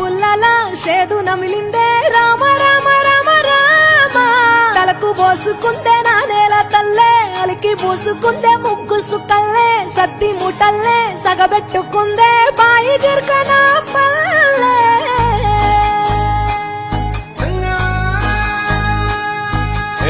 పుల్లల షేదు నమిలిందే రామ రామ రామ రామ తలకు పోసుకుందే నా నేల తల్లే అలికి పూసుకుందే ముగ్గు సుక్కల్లే సత్తి ముటల్లే సగబెట్టుకుందే బాయి దిర్కనా పల్లె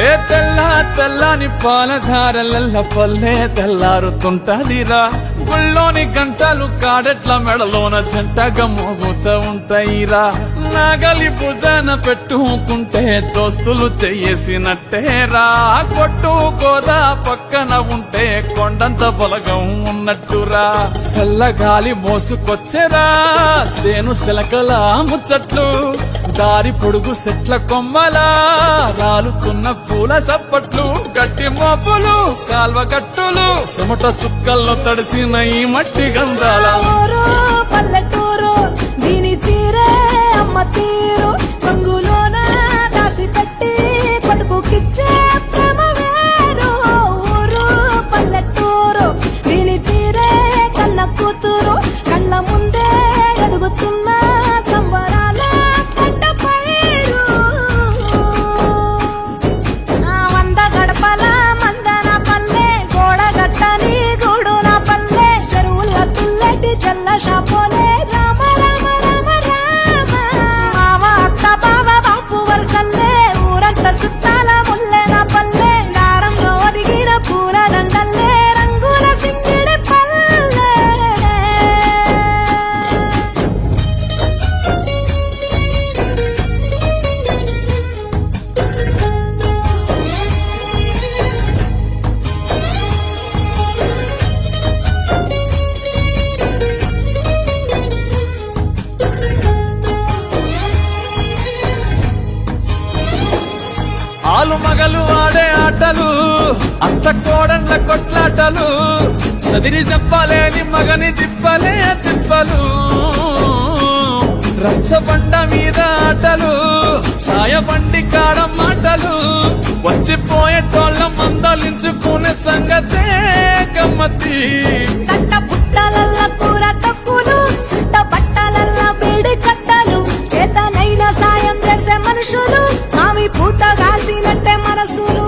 ఏ తెల్ల తెల్లని పాలధారలల్ల పల్లె తెల్లారుతుంటదిరా గుళ్ళోని గంటలు కాడెట్ల మెడలోన జంటగా మోగుతూ ఉంటాయిరా నాగలి భుజాన పెట్టుకుంటే దోస్తులు చెయ్యేసినట్టేరా కొట్టు గోదా పక్కన ఉంటే కొండంత బలగం ఉన్నట్టురా చల్లగాలి మోసుకొచ్చెరా సేను శిలకల ముచ్చట్లు దారి పొడుగు సెట్ల కొమ్మలా రాలుతున్న పూల సప్పట్లు గట్టి మోపులు కాల్వ గట్టులు చెమట సుక్కల్లో తడిసిన ఈ మట్టి గంధాల పల్లెటూరు దీని తీరే అమ్మ తీరు కొంగులోన దాసి పెట్టి కొడుకుకిచ్చే ప్రేమ వేరు ఊరు పల్లెటూరు దీని తీరే కన్న కూతురు కళ్ళ ముందే ఎదుగుతున్న సంబరాల పంట పైరు వంద గడపల మందన పల్లె గోడగట్టని గూడున పల్లె చెరువుల తుల్లటి జల్ల షాపోలే రామ రామ రామ రామ మామ అత్త బావ బాపు వరసల్లే ఊరంత సుత్తాల ముల్లెన పల్లె దారంలో ఒదిగిన పూల దండల్లే రంగుల సింగిడి పల్లె ఆలు మగలు ఆడే ఆటలు అంత కోడన్ల కొట్లాటలు సదిరి చెప్పలేని మగని తిప్పలే తిప్పలు రచ్చబండ మీద ఆటలు ఛాయబండి కాడ మాటలు వచ్చిపోయేటోళ్ళ మందలించుకునే సంగతే గమ్మతి తట్ట పుట్టలల్ల కూర తక్కులు సుట్ట బట్టలల్ల వేడి కట్టలు చేతనైన సాయం చేసే మనుషులు ఆమె పూత కాసినట్టే మనసులు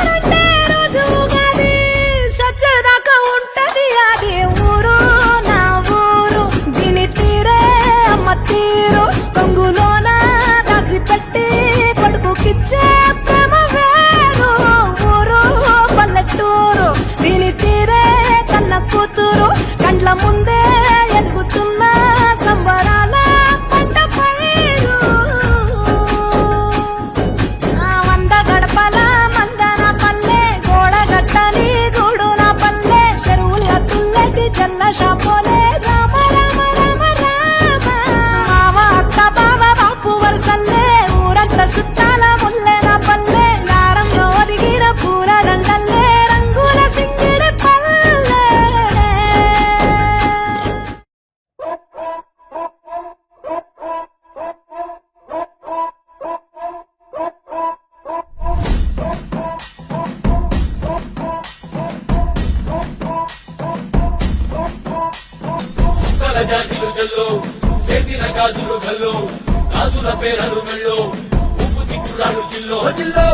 రెండే రోజు ఉగాది సచ్చేదాకా ఉంటది అది ఊరు నా ఊరు దీని తీరే అమ్మ తీరు కొంగులోన దాసి పెట్టి కొడుకుకిచ్చే ప్రేమ వేరు ఊరు పల్లెటూరు దీని తీరే కన్న కూతురు కండ్ల ముందే ఎదుగుతున్న సంబరాల పంట పైరు వంద గడపల మందన పల్లె గోడగట్టని గూడున పల్లె చెరువుల తుల్లటి జల్ల షాపోలే రామ రామ రామ రామ మామ అత్త బావ బాపు వరసల్లే ఊరంత సుత్తాల ముల్లెన పల్లె దారంలో ఒదిగిన పూల దండల్లే రంగుల సింగిడి పల్లె సుక్కల జాజిలు జల్లో సేతిన గాజులు గల్లో గాజుల పేరలు మెళ్ళో ఉప్పు దిక్కురాలు జిల్లో జిల్లో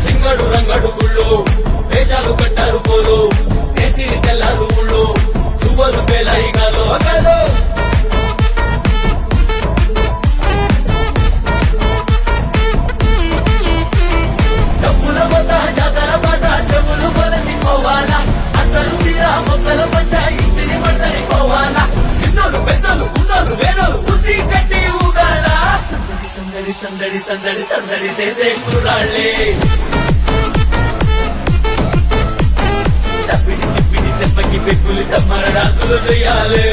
సింగడు రంగడు గుళ్ళు వేషాలు కట్టారు పోలు నేతిరి తెల్లారు ఊళ్ళు చువ్వలు పేలాయి గాలో గాలో డబ్బుల మొత్త జాతర పాట చెవులు కొలది పోవాలా అందరూ చీర మొక్కల పంచ ఇస్తిరి పడతని పోవాలా సిన్నోలు పెద్దలు ఉన్నోళ్ళు వేణోలు ఉచి కట్టి ఊగాల సందడి సందడి సందడి సందడి సందడి చేసే కుర్రాళ్ళే తప్పిడి తిప్పిడి తెప్పకి పెక్కులు తమ్మర డాన్సులు చెయ్యాలి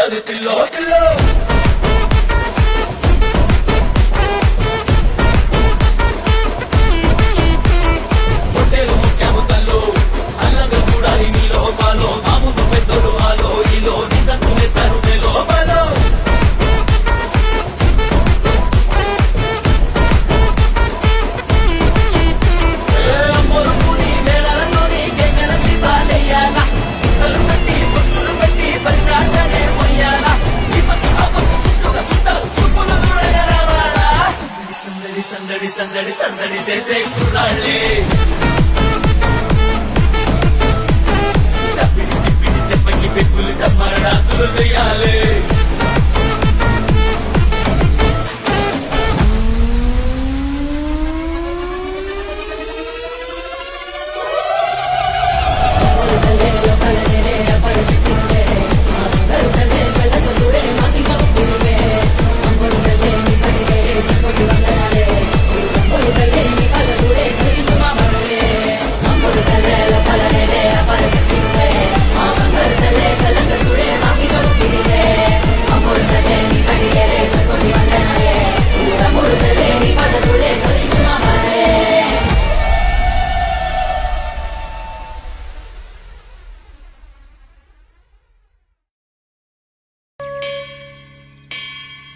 ఉంటది పిల్లో పిల్లో పొట్టేలు ముఖ్యము తల్లు సల్లంగా చూడాలి నీలో బాలో మాములు పెద్దలు ఆలో ఈలో నిదంతు నెత్తరు మేలో బాలో అమ్మోరుని మేళలతోని గెంగల శివాలయ్యాల కళ్ళు కట్టి బొట్టులు పెట్టి పరిచాటనే మొయ్యాల ఈ పక్క ఆ పక్క సుట్టుగా సుట్టారు సుప్పులు చూడగా రావాలా సందడి సందడి సందడి సందడి చేసే కుర్రాళ్ళే తప్పిడి తిప్పిడి దెబ్బకి పెట్టులు డమ్మర డాన్సులు చేయాలి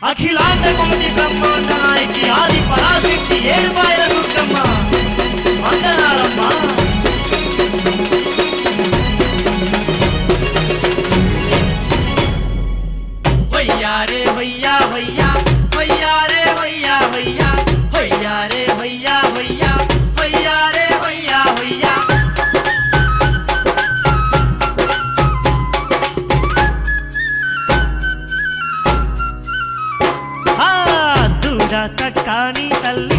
అఖిలాండ కోటి బ్రహ్మాండ నాయకి ఆది పరాశక్తి ఏడుపాయల దుర్గమ్మ వందనాలమ్మ వయ్యారే వయ్యా వయ్యా వయ్యారే వయ్యా వయ్యా వయ్యారే వయ్యా వయ్యా వయ్యారే వయ్యా వయ్యా సక్కాని తల్లి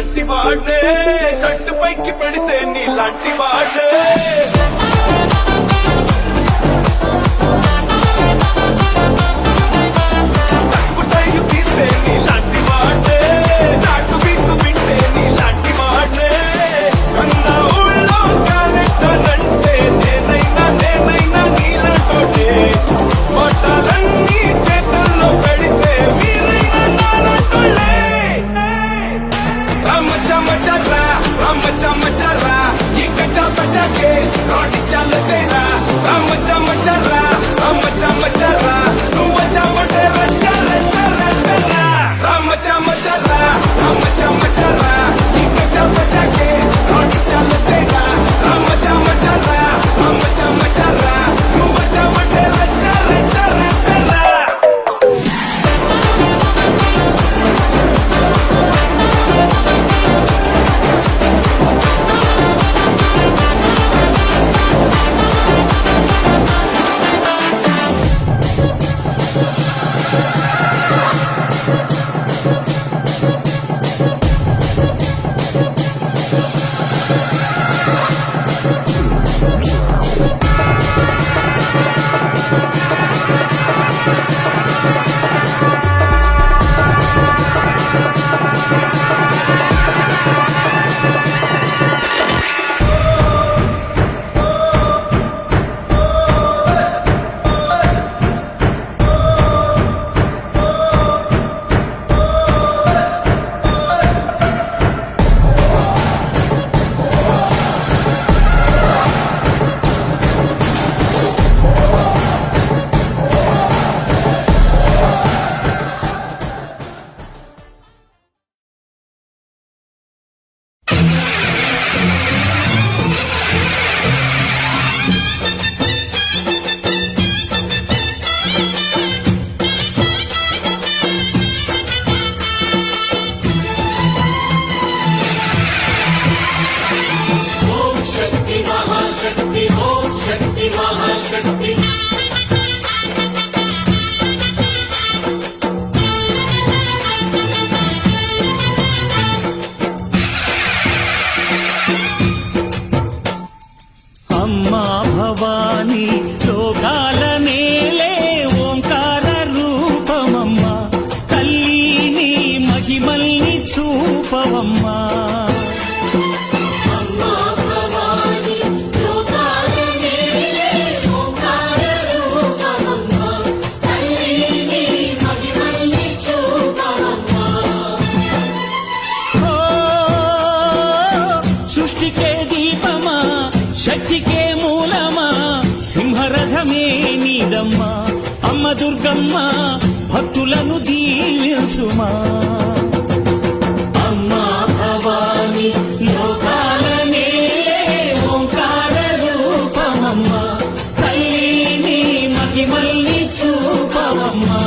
నీలాంటి వాడే షట్టు పైకి పెడితే నీలాంటి వాడే టైలు తీస్తే నీలాంటి వాడే నాటు బిందు వింటే నీలాంటి వాడే కన్నా ఊళ్ళో కాలెట్టానంటే నేనైనా నీలాంటోటే మాటలన్నీ చేతుల్లో పెడితే మీరైనా నాలాంటోళ్ళే రామచమచరా ఇంకా చాపచాకే రాటి చాల చేరా రామచమచరా నువ్వు చాపటే రచ్చరా రామచమచరా ఇంకా చాపచాకే రాటి చాల చేరా రామచమచరా నువ్వు చాపటే రచ్చరా అమ్మా భవానీ లోకాల నేలే ఓంకార రూపమమ్మా తల్లిని మహిమల్ని చూపవమ్మా సృష్టికే దీపమా శక్తికే మూలమా సింహరథమే నీదమ్మా అమ్మ దుర్గమ్మ భక్తులను దీవించుమా అమ్మా భవాని లోకాల నేలే ఓంకార రూపమమ్మా తల్లిని మహిమల్ని చూపవమ్మా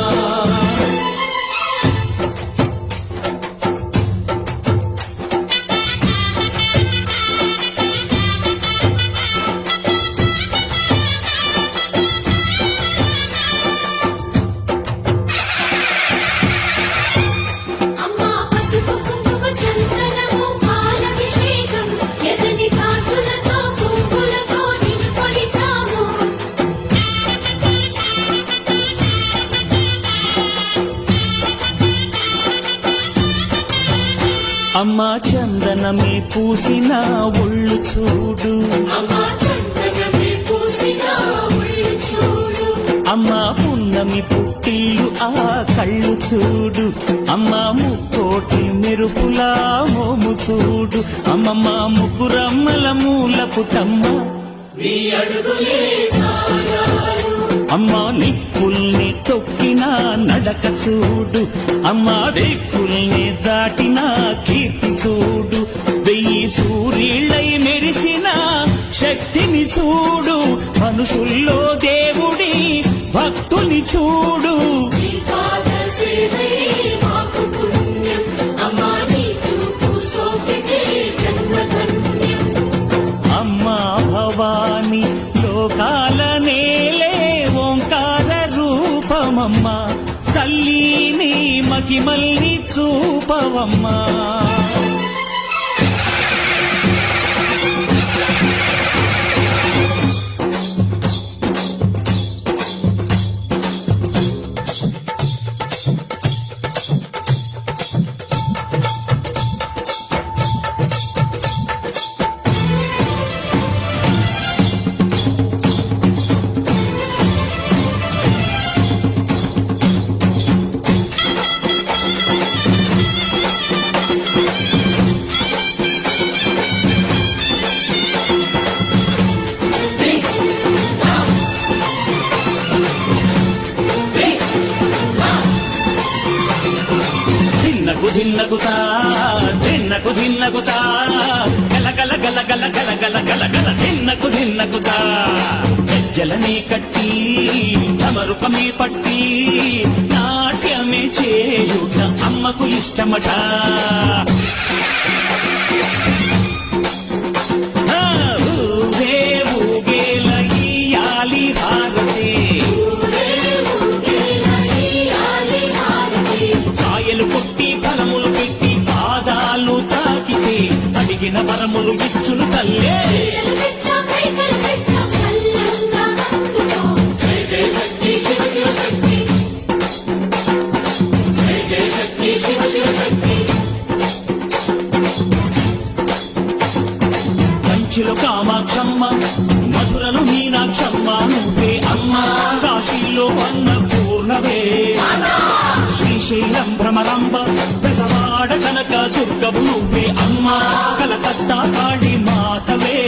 అమ్మా చందనమే పూసిన ఒళ్ళు చూడు అమ్మా పున్నమి పుట్టిల్లు ఆ కళ్ళు చూడు అమ్మా ముక్కోటి మెరుపులా మోము చూడు అమ్మమ్మ ముగ్గురమ్మల మూల పుటమ్మ అమ్మా నిప్పుల్ని తొక్కిన నడక చూడు అమ్మా దిక్కుల్ని దాటిన కీర్తి చూడు 1000 సూర్యుళ్ళై మెరిసిన శక్తిని చూడు మనుషుల్లో దేవుడి భక్తుని చూడు అమ్మా భవాని లోకాల నేలే ఓంకార రూపమమ్మా తల్లిని మహిమల్ని చూపవమ్మా దిన్నగుతా దిన్నకు దిన్నగుతా గల గల గల గల గల గల గల గల దిన్నకు దిన్నగుతా గజ్జలనే కట్టి తమరుకమే పట్టి నాట్యమే చేయుట అమ్మకు ఇష్టమట ఊగే ఊగేల ఇయ్యాలి హారతి కాయలు కొట్టి ఫలములు పెట్టి పాదాలు తాకితే అడిగిన వరములు ఇచ్చును తల్లే కంచిలో కామాక్షమ్మ మధురలో మీనాక్షమ్మ నువ్వే అమ్మ కాశీలో అన్నపూర్ణవే శ్రీశైలం భ్రమరంబ పెసవాడ కనక దుర్గవు నువ్వే అమ్మ కలకత్తా కాళీ మాతవే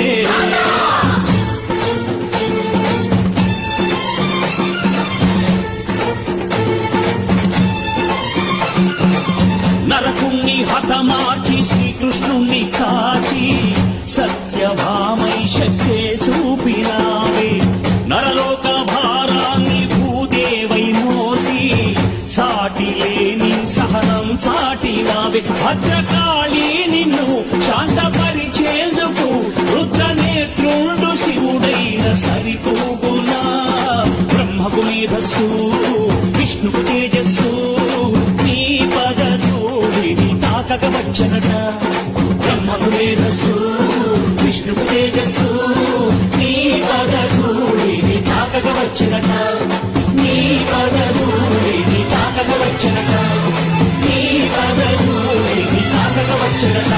నరకుణ్ణి హతమార్చి శ్రీకృష్ణుణ్ణి కాచి సత్యభామై శక్తే చూపినావే నరలోక భారాన్ని భూదేవై మోసి సాటి లేని సహనం చాటినావే భద్రకాళి నిన్ను శాంతపరిచేందుకు రుద్రనేత్రుండు శివుడైన సరితూగునా బ్రహ్మకు మేధస్సు విష్ణుకు తేజస్సు నీ పదధూళిని తాకక వచ్చనట బ్రహ్మకు మేధస్సు విష్ణుకు తేజస్సు నీ పదధూళిని తాకక వచ్చనట నీ పదధూళిని తాకక వచ్చనట నీ పదధూళిని తాకక వచ్చనట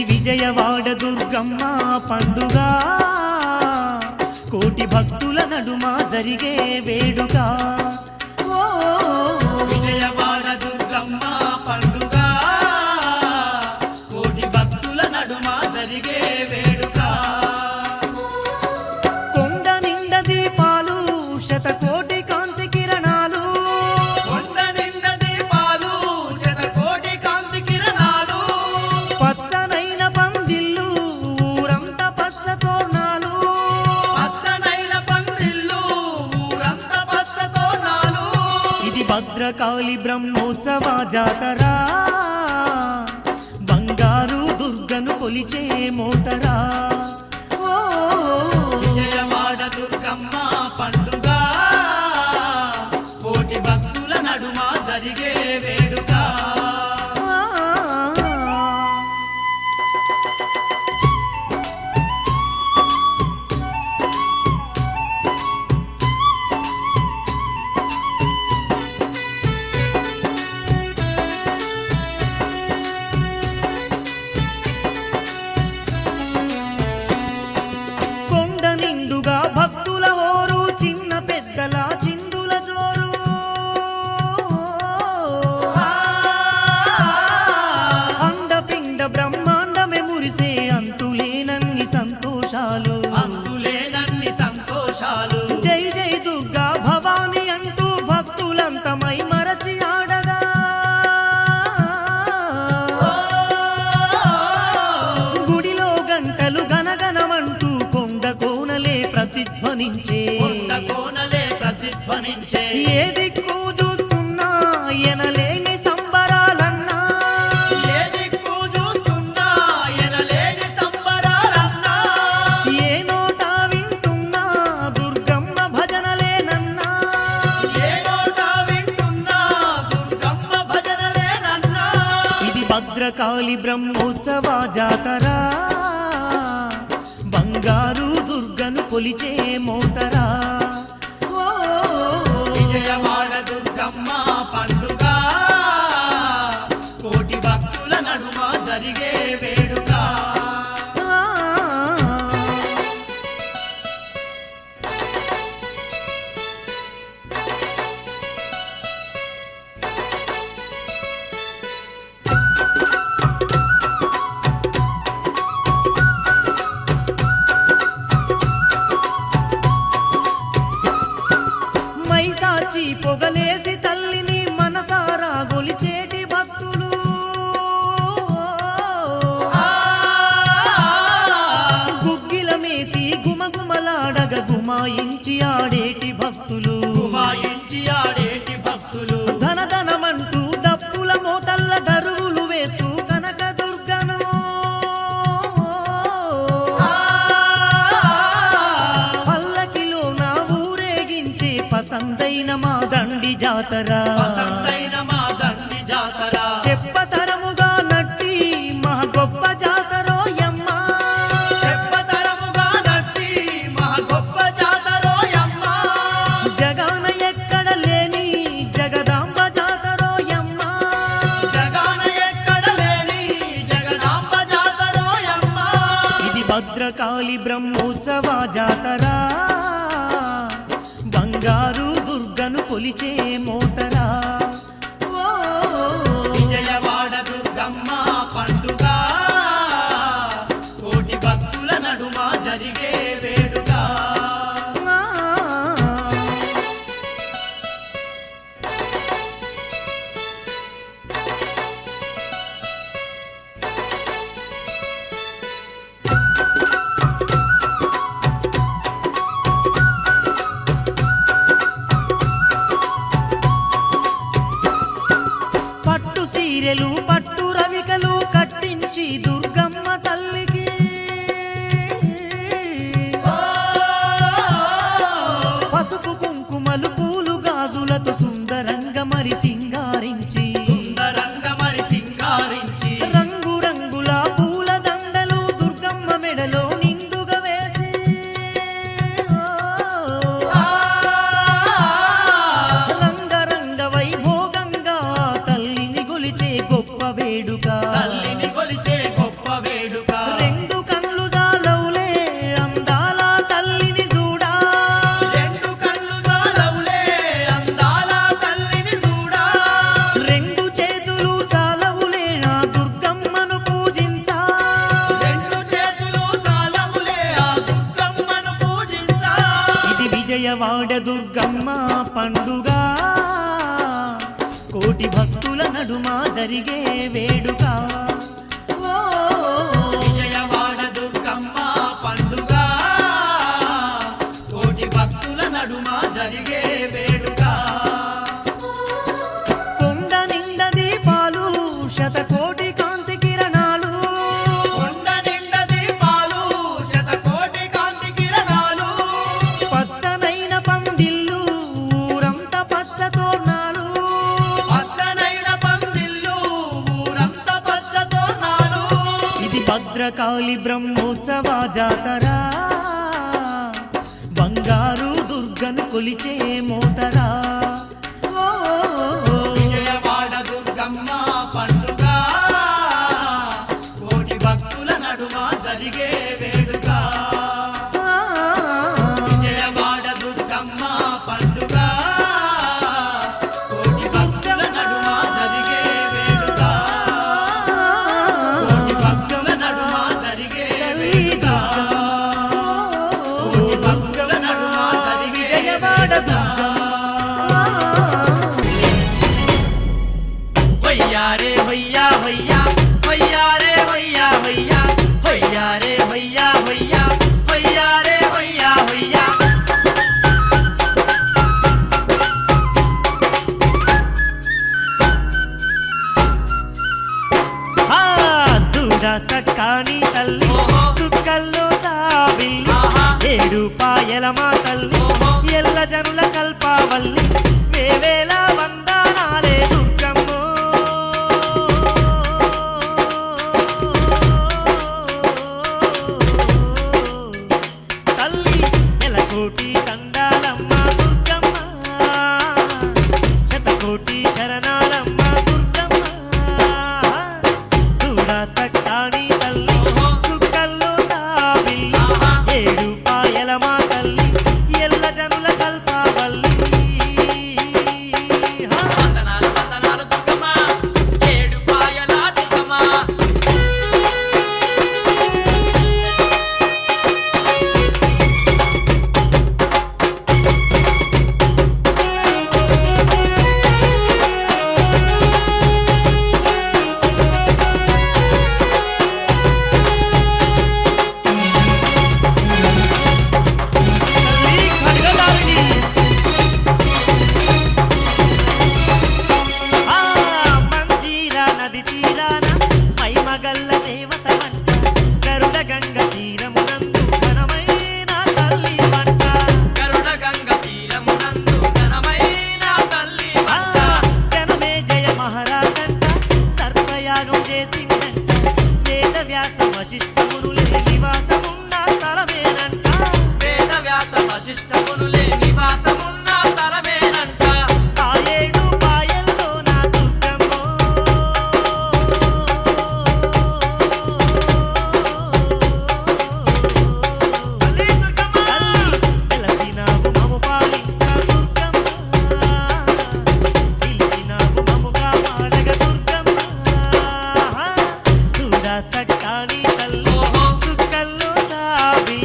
విజయవాడ దుర్గమ్మ పండుగ కోటి భక్తుల నడుమ జరిగే వేడుక విజయవాడ దుర్గమ్మ పండుగ కోటి భక్తుల నడుమ జరిగే వేడుక కొండ నిండ దీపాలు శతకోటి కాంతి కిరణాలు కొండ నిండ దీపాలు శతకోటి కాంతి కిరణాలు పచ్చనైన పందిళ్ళు ఊరంతా పచ్చ తోరణాలు పచ్చనైన పందిళ్ళు ఊరంతా పచ్చ తోరణాలు ఇది భద్రకాళి బ్రహ్మోత్సవ జాతర బంగారు దుర్గను కొలిచే మోతరా విజయవాడ దుర్గమ్మ పండుగ కోటి భక్తుల నడుమ జరిగే వేడుక కొండ నిండుగా భక్తుల ఓరు చిన్న పెద్దల చిందుల జోరు అండపిండ బ్రహ్మాండమే మురిసే అంతులేనన్ని సంతోషాలు అంతులేనన్ని సంతోషాలు జై జై దుర్గా భవాని అంటూ భక్తులంతమై మరచి ఆడగా గుడిలో గంటలు గనగనమంటూ కొండ కోనలే ప్రతిధ్వనించే ఏ దిక్కు చూస్తున్నా ఎనలేని సంబరాలన్నా ఏ దిక్కు చూస్తున్నా ఎనలేని సంబరాలన్నా ఏ నోట వింటున్నా దుర్గమ్మ భజనలేనన్నా ఏ నోట వింటున్నా దుర్గమ్మ భజనలేనన్నా ఇది భద్రకాళి బ్రహ్మోత్సవ జాతర బంగారు దుర్గను కొలిచే మోతరా ఓ విజయవాడ దుర్గమ్మ పండుగ కోటి భక్తుల నడుమ జరిగే వేడుక మైసాచి పొగలేసి తల్లిని మనసారా గొలిచేటి భక్తులు గుగ్గిల మేసి గుమగుమలాడగ గుమాయించి ఆడేటి భక్తులు గుమాయించి ఆడేటి భక్తులు ధనధనమంటూ దప్పుల మోతల్ల దరువులు వేస్తూ కనక దుర్గను పల్లకిలో నా ఊరేగించే పసందైన మా దండి జాతర పసందైన మా దండి జాతర చెప్పతరముగా నట్టి మా గొప్ప జాతరోయమ్మ చెప్పతరముగా నట్టి మా గొప్ప జాతరోయమ్మ జగాన ఎక్కడ లేని జగదాంబ జాతరోయమ్మ జగాన ఎక్కడ లేని జగదాంబ జాతరోయమ్మ ఇది భద్రకాళి బ్రహ్మోత్సవ జాతర బంగారు దుర్గను కొలిచే మోతరా ఓ విజయవాడ దుర్గమ్మ పండుగ కోటి భక్తుల నడుమ జరిగే వేడుక పట్టు సీరెలు పట్టు రవికలు కట్టించి దుర్గమ్మ తల్లికి పసుపు కుంకుమలు పూలు గాజులతో సుందరంగా మరి సింగారించి సుందరంగ మరి సింగారించి రంగు రంగుల పూల దండలు దుర్గమ్మ మెడలో నిండుగా వేసి రంగరంగ వైభోగంగా తల్లిని గొలిచే గొప్ప వేడుక తల్లిని కొలిచే గొప్ప వేడుక రెండు కళ్ళు జాలవులే అందాల తల్లిని చూడా రెండు కళ్ళు జాలవులే అందాల తల్లిని చూడా రెండు చేతులు చాలవులే నా దుర్గమ్మను పూజించా రెండు చేతులు జాలవులే ఆ దుర్గమ్మను పూజించా ఇది విజయవాడ దుర్గమ్మ పండుగ కోటి భక్తుల నడుమ జరిగే వేడుక ఓ విజయవాడ దుర్గమ్మ పండుగ కోటి భక్తుల నడుమ జరిగే వేడుక కొండ నిండా దీపాలు శతకోటి కాంతి కిరణాలు కొండ నిండా దీపాలు శతకోటి కాంతి కిరణాలు పచ్చనైన పందిళ్ళు ఊరంతా పచ్చ తోరణాలు పచ్చనైన పందిళ్ళు ఊరంతా పచ్చ తోరణాలు ఇది భద్రకాళి బ్రహ్మోత్సవ జాతర బంగారు దుర్గను కొలిచే మోతరా ఓ విజయవాడ దుర్గమ్మ పండుగ కోటి భక్తుల నడుమ జరిగే వేడుక విజయవాడ దుర్గమ్మ పండుగ కోటి భక్తుల నడుమ జరిగే వేడుక కోటి భక్తుల నడుమ జరిగే వేడుక కోటి భక్తుల నడుమ జరిగే విజయవాడ వేడుక. भैया रे भैया भैया भैया रे भैया भैया भैया रे भैया भैया भैया रे भैया भैया చూడా సక్కాని తల్లి సుక్కల్లో తాబిల్లి ఏడు పాయల మా తల్లి ఎల్ల జనుల కల్పావల్లి వేవేల వందనాలే దుర్గమ్మో తల్లి దండాలమ్మ దుర్గమ్మ శతకోటి శరణాలమ్మ దుర్గమ్మ చూడా సక్కాని తల్లి సుక్కల్లో తావిల్లి ఏడు పాయల మా తల్లి ఎల్ల జనుల కల్పావల్లి వందనాలు వందనాలు దుర్గమ్మ ఏడు పాయల దుర్గమ్మ తల్లి ఖడ్గదారిణి ఆ మంజీర నది తీరాన మైమగల్ల దేవత వంట గరుడ గంగ తీరమునందు ఘనమైన తల్లి వంట గరుడ గంగ తీరమునందు ఘనమైన తల్లి ఆ జనమే జయ మహారాజంట సర్వయాగం చేసిందంట వేద వ్యాస వశిష్ఠ మునులే నివాసమున్న తలమేనంట వేద వ్యాస వశిష్ఠ మునులే నివాసమున్న తలమేనంట ఆ ఏడు పాయల్లో నా దుర్గమ్మో తల్లి దుర్గమ్మ వెలసినావు మము పాలించ దుర్గమ్మ పిలిచినావు మముగా పాడగ దుర్గమ్మ చూడా సక్కాని తల్లి సుక్కల్లో తావి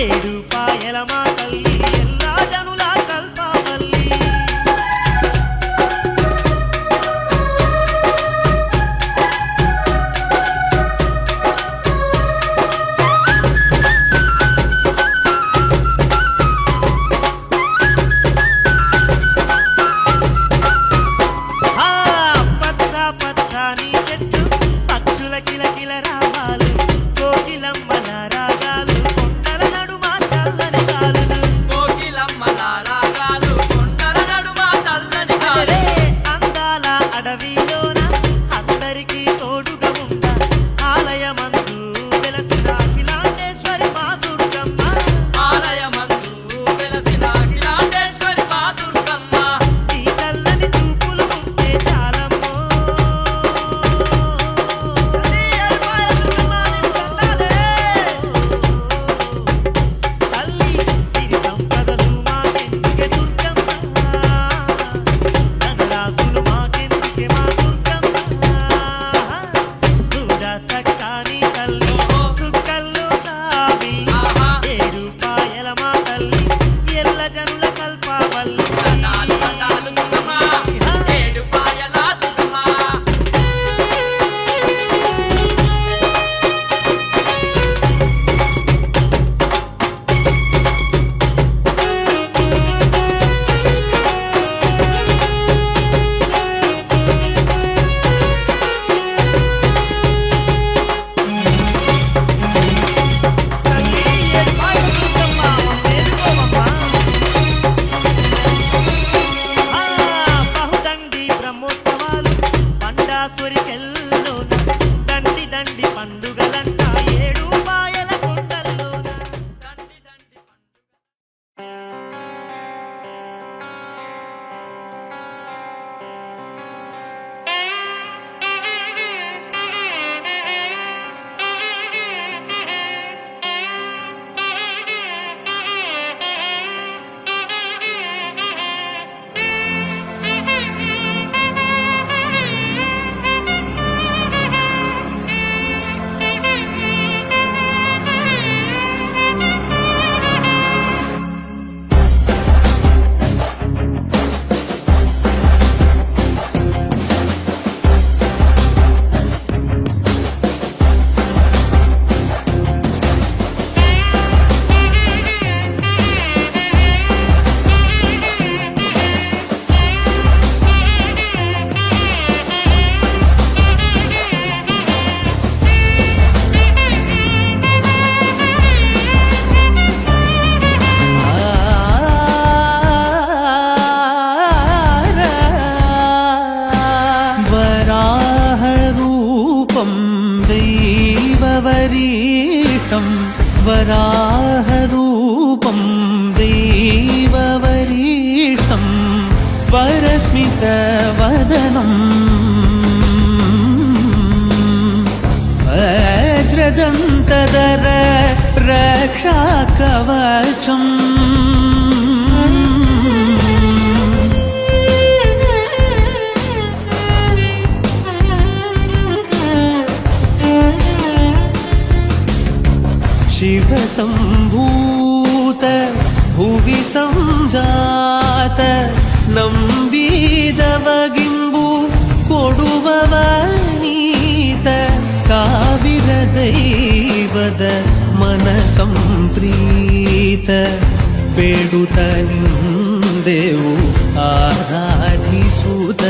ఏడు పాయల మా తల్లి ఎల్లా జనుల కల్పావల్లి ఆ పచ్చ పచ్చని చెట్టు పక్షుల కిలకిల రావాలు కోకిలమ్మల రాగాలు కొండల నడుమ చల్లని గాలులు కోకిలమ్మల రాగాలు కొండల నడుమ చల్లని గాలి అరే అందాల అడవిలోన అందరికీ తోడుగా ఉందా ఆలయమందు వెలసిన అఖిలాండేశ్వరి మా దుర్గమ్మ ఆలయమందు వెలసిన అఖిలాండేశ్వరి మా దుర్గమ్మ ఈ చల్లని చూపులు ఉంటే చాలమ్మో తల్లి అరిపాయ దుర్గమ్మ నిన్ను దండాలే తల్లి సిరి సంపదలు మాకెందుకే దుర్గమ్మ ధనరాశులు మాకెందుకే మా దుర్గమ్మ చూడా సక్కాని తల్లి సుక్కల్లో తావి ఏడు పాయల మా తల్లి ఎల్ల జనుల కల్పావల్లి దండాలు దండాలు దుర్గమ్మ ఏడు పాయల దుర్గమ్మ తల్లి ఏడు పాయల దుర్గమ్మ మేలుకోవమ్మా బహుదండి బ్రహ్మోత్సవాలు పండాసురికెల్లోన దండి దండి పండుగలంట ఏడు పాయల కొండల్లోన దండి దండి वराहरूपं देव ವರಸ್ಮಿತ ವದನಂ ವಜ್ರದಂತದರ ರಕ್ಷಾ ಕವಚಂ ಶಿವ ಸಂಭೂತ ಭುವಿ ಸಂಜಾತ ನಂಬಿದವಗಿಂಬು ಕೊಡುವವನೀತ ಸಾವಿರ ದೈವದ ಮನ ಸಂಪ್ರೀತ ಬೇಡುತ್ತ ನಿಂದೆವು ಆರಾಧಿಸುತ್ತ